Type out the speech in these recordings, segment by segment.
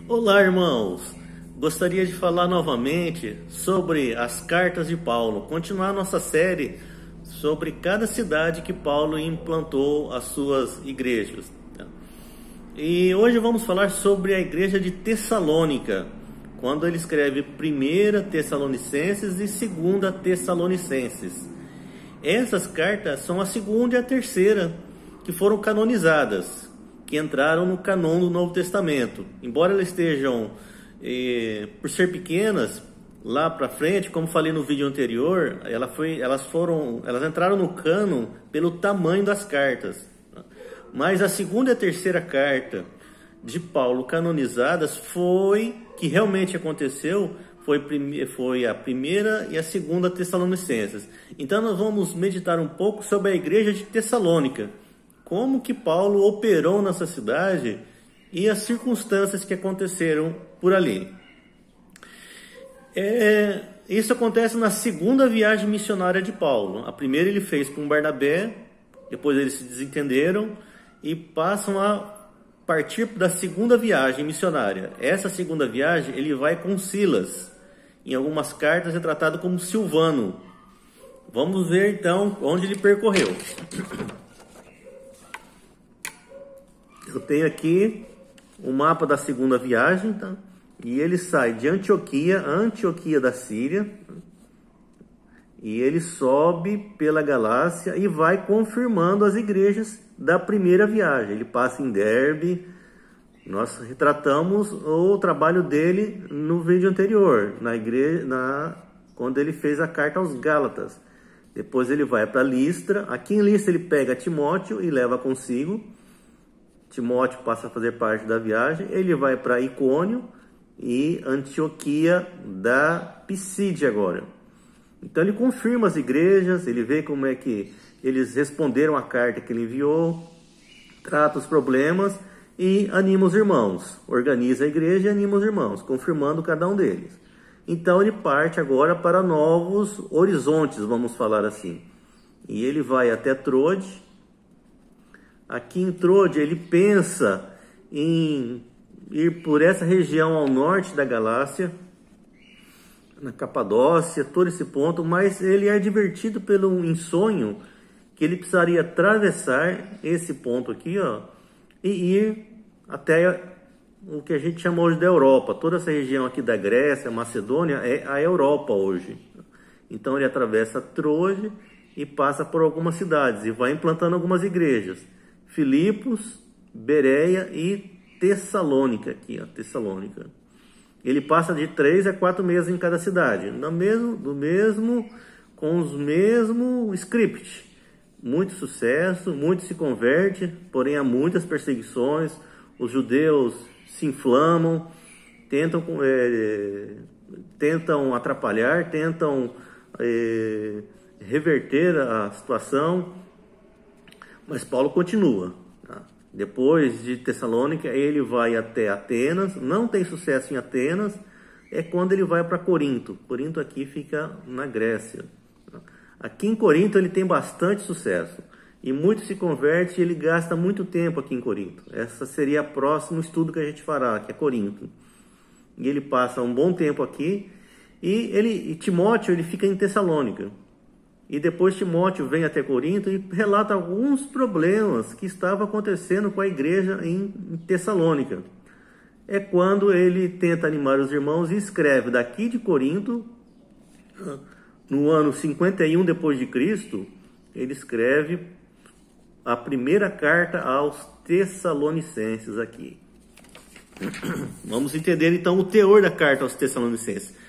Olá, irmãos! Gostaria de falar novamente sobre as cartas de Paulo, continuar nossa série sobre cada cidade que Paulo implantou as suas igrejas. E hoje vamos falar sobre a igreja de Tessalônica, quando ele escreve 1 Tessalonicenses e 2 Tessalonicenses. Essas cartas são a segunda e a terceira que foram canonizadas, que entraram no canon do Novo Testamento. Embora elas estejam, por ser pequenas, lá para frente, como falei no vídeo anterior, elas entraram no canon pelo tamanho das cartas. Mas a segunda e a terceira carta de Paulo canonizadas que realmente aconteceu, foi a 1 e a 2 Tessalonicenses. Então nós vamos meditar um pouco sobre a igreja de Tessalônica, como que Paulo operou nessa cidade e as circunstâncias que aconteceram por ali. Isso acontece na segunda viagem missionária de Paulo. A primeira ele fez com Barnabé, depois eles se desentenderam e passam a partir da segunda viagem missionária. Essa segunda viagem ele vai com Silas. Em algumas cartas é tratado como Silvano. Vamos ver então onde ele percorreu. Eu tenho aqui o mapa da segunda viagem, tá? E ele sai de Antioquia da Síria, e ele sobe pela Galácia e vai confirmando as igrejas da primeira viagem. Ele passa em Derbe. Nós retratamos o trabalho dele no vídeo anterior, quando ele fez a carta aos Gálatas. Depois ele vai para Listra. Aqui em Listra ele pega Timóteo e leva consigo. Timóteo passa a fazer parte da viagem. Ele vai para Icônio e Antioquia da Pisídia agora. Então ele confirma as igrejas, ele vê como é que eles responderam a carta que ele enviou, trata os problemas e anima os irmãos. Organiza a igreja e anima os irmãos, confirmando cada um deles. Então ele parte agora para novos horizontes, vamos falar assim. E ele vai até Troade. Aqui em Troade ele pensa em ir por essa região ao norte da Galácia, na Capadócia, todo esse ponto, mas ele é advertido pelo sonho que ele precisaria atravessar esse ponto aqui, ó, e ir até o que a gente chama hoje da Europa. Toda essa região aqui da Grécia, Macedônia, é a Europa hoje. Então ele atravessa Troade e passa por algumas cidades e vai implantando algumas igrejas. Filipos, Bereia e Tessalônica, aqui, ó, Tessalônica. Ele passa de 3 a 4 meses em cada cidade, com os mesmos script. Muito sucesso, muito se converte, porém há muitas perseguições. Os judeus se inflamam, tentam atrapalhar, tentam reverter a situação, mas Paulo continua. Depois de Tessalônica, ele vai até Atenas. Não tem sucesso em Atenas, é quando ele vai para Corinto. Corinto aqui fica na Grécia. Aqui em Corinto ele tem bastante sucesso. E muito se converte, ele gasta muito tempo aqui em Corinto. Essa seria o próximo estudo que a gente fará, que é Corinto. E ele passa um bom tempo aqui. E Timóteo ele fica em Tessalônica. E depois Timóteo vem até Corinto e relata alguns problemas que estavam acontecendo com a igreja em Tessalônica. É quando ele tenta animar os irmãos e escreve daqui de Corinto, no ano 51 depois de Cristo, ele escreve a primeira carta aos Tessalonicenses aqui. Vamos entender então o teor da carta aos Tessalonicenses.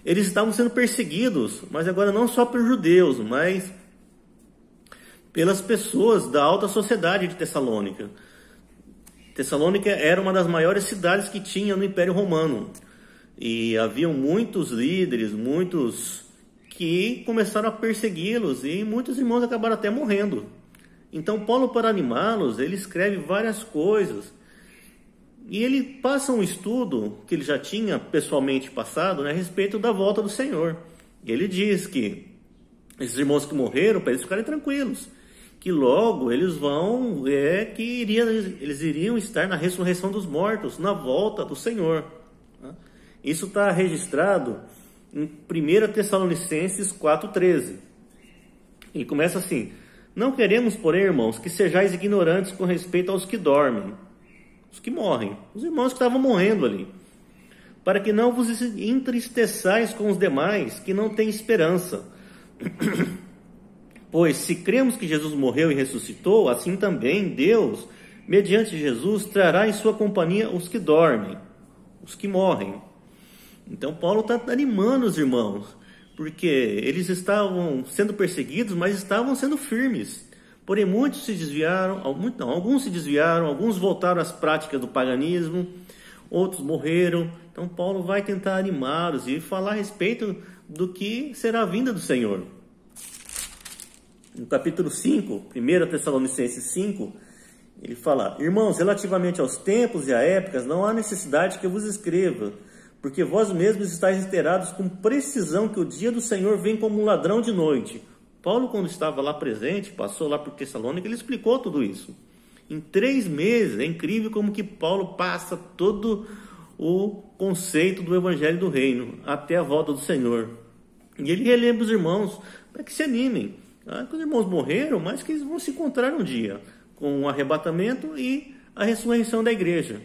Eles estavam sendo perseguidos, mas agora não só por judeus, mas pelas pessoas da alta sociedade de Tessalônica. Tessalônica era uma das maiores cidades que tinha no Império Romano. E haviam muitos líderes, muitos que começaram a persegui-los e muitos irmãos acabaram até morrendo. Então Paulo, para animá-los, ele escreve várias coisas. E ele passa um estudo que ele já tinha pessoalmente passado, né, a respeito da volta do Senhor. E ele diz que esses irmãos que morreram, para eles ficarem tranquilos, que logo eles eles iriam estar na ressurreição dos mortos, na volta do Senhor. Isso está registrado em 1 Tessalonicenses 4,13. Ele começa assim: não queremos, porém, irmãos, que sejais ignorantes com respeito aos que dormem, os que morrem, os irmãos que estavam morrendo ali, para que não vos entristeçais com os demais que não têm esperança. Pois se cremos que Jesus morreu e ressuscitou, assim também Deus, mediante Jesus, trará em sua companhia os que dormem, os que morrem. Então Paulo está animando os irmãos, porque eles estavam sendo perseguidos, mas estavam sendo firmes. Porém muitos se desviaram, alguns se desviaram, alguns voltaram às práticas do paganismo, outros morreram. Então Paulo vai tentar animá-los e falar a respeito do que será a vinda do Senhor. No capítulo 5, 1 Tessalonicenses 5, ele fala: irmãos, relativamente aos tempos e a épocas, não há necessidade que eu vos escreva, porque vós mesmos estáis inteirados com precisão que o dia do Senhor vem como um ladrão de noite. Paulo, quando estava lá presente, passou lá por Tessalônica, ele explicou tudo isso. Em 3 meses, é incrível como que Paulo passa todo o conceito do Evangelho do Reino, até a volta do Senhor. E ele relembra os irmãos para que se animem. Que os irmãos morreram, mas que eles vão se encontrar um dia, com o arrebatamento e a ressurreição da igreja.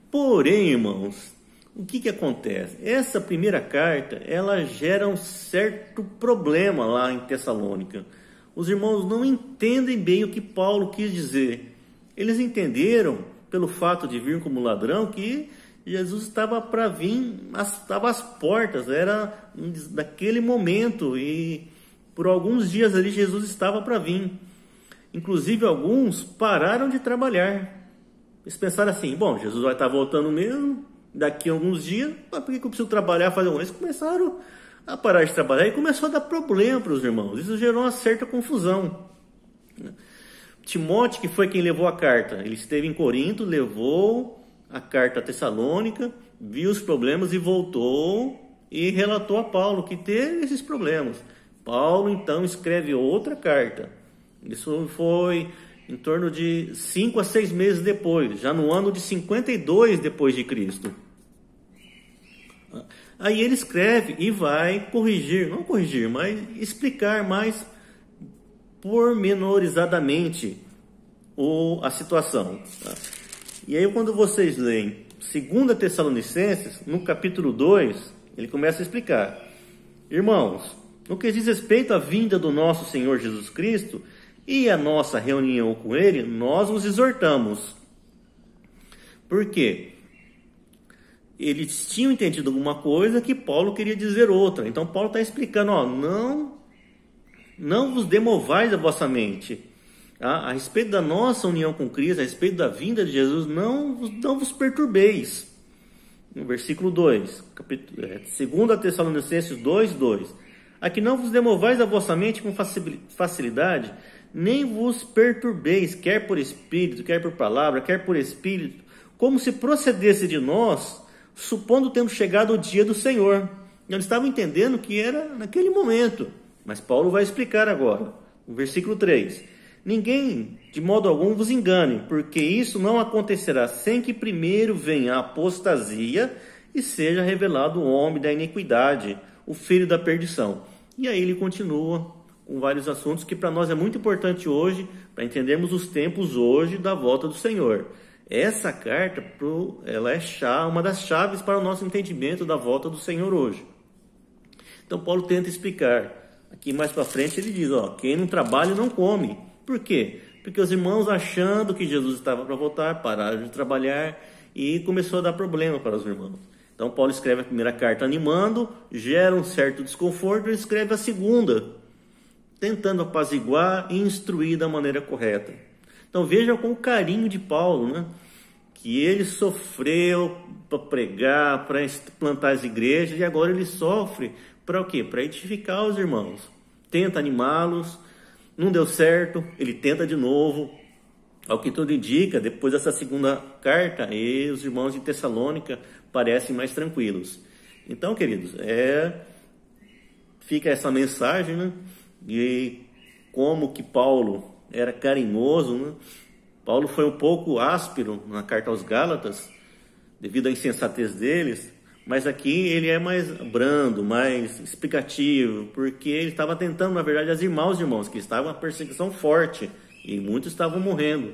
Porém, irmãos, o que acontece? Essa primeira carta, ela gera um certo problema lá em Tessalônica. Os irmãos não entendem bem o que Paulo quis dizer. Eles entenderam, pelo fato de vir como ladrão, que Jesus estava para vir, estava às portas, era naquele momento, e por alguns dias ali Jesus estava para vir. Inclusive alguns pararam de trabalhar. Eles pensaram assim: bom, Jesus vai estar voltando mesmo, daqui a alguns dias, mas por que eu preciso trabalhar, fazer um? Eles começaram a parar de trabalhar e começou a dar problema para os irmãos. Isso gerou uma certa confusão. Timóteo, que foi quem levou a carta, ele esteve em Corinto, levou a carta a Tessalônica, viu os problemas e voltou e relatou a Paulo que teve esses problemas. Paulo então escreve outra carta. Isso foi em torno de 5 a 6 meses depois, já no ano de 52 depois de Cristo. Aí ele escreve e vai corrigir, não corrigir, mas explicar mais pormenorizadamente a situação. E aí quando vocês leem 2 Tessalonicenses, no capítulo 2, ele começa a explicar: irmãos, no que diz respeito à vinda do nosso Senhor Jesus Cristo e a nossa reunião com Ele, nós os exortamos. Por quê? Eles tinham entendido alguma coisa que Paulo queria dizer outra. Então Paulo está explicando: não vos demovais a vossa mente. A respeito da nossa união com Cristo, a respeito da vinda de Jesus, não vos perturbeis. No versículo 2, 2 Tessalonicenses 2:2. Aqui não vos demovais a vossa mente com facilidade, nem vos perturbeis, quer por espírito, quer por palavra, quer por espírito, como se procedesse de nós, supondo tendo chegado o dia do Senhor. Eles estavam entendendo que era naquele momento, mas Paulo vai explicar agora, no versículo 3. Ninguém, de modo algum, vos engane, porque isso não acontecerá sem que primeiro venha a apostasia e seja revelado o homem da iniquidade, o filho da perdição. E aí ele continua com vários assuntos que para nós é muito importante hoje, para entendermos os tempos hoje da volta do Senhor. Essa carta, ela é uma das chaves para o nosso entendimento da volta do Senhor hoje. Então Paulo tenta explicar. Aqui mais para frente ele diz: quem não trabalha não come. Por quê? Porque os irmãos, achando que Jesus estava para voltar, pararam de trabalhar e começou a dar problema para os irmãos. Então Paulo escreve a primeira carta animando, gera um certo desconforto, e escreve a segunda, tentando apaziguar e instruir da maneira correta. Então veja com o carinho de Paulo, né? Que ele sofreu para pregar, para plantar as igrejas, e agora ele sofre para o quê? Para edificar os irmãos. Tenta animá-los, não deu certo, ele tenta de novo. Ao que tudo indica, depois dessa segunda carta, e os irmãos de Tessalônica parecem mais tranquilos. Então, queridos, fica essa mensagem, né? E como que Paulo era carinhoso, né? Paulo foi um pouco áspero na carta aos Gálatas, devido à insensatez deles, mas aqui ele é mais brando, mais explicativo, porque ele estava tentando, na verdade, azimar os irmãos, que estava uma perseguição forte e muitos estavam morrendo.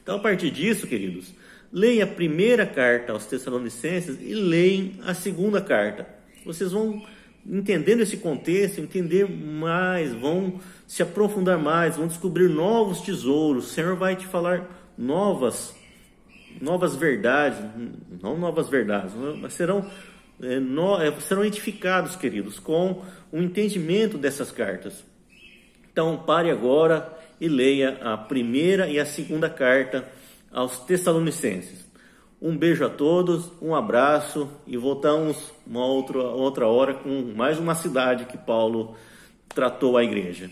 Então, a partir disso, queridos, leia a primeira carta aos Tessalonicenses e leem a segunda carta. Vocês vão entendendo esse contexto, entender mais, vão se aprofundar mais, vão descobrir novos tesouros. O Senhor vai te falar novas verdades, não novas verdades, mas serão edificados, queridos, com o entendimento dessas cartas. Então, pare agora e leia a primeira e a segunda carta aos Tessalonicenses. Um beijo a todos, um abraço e voltamos uma outra hora com mais uma cidade que Paulo tratou à igreja.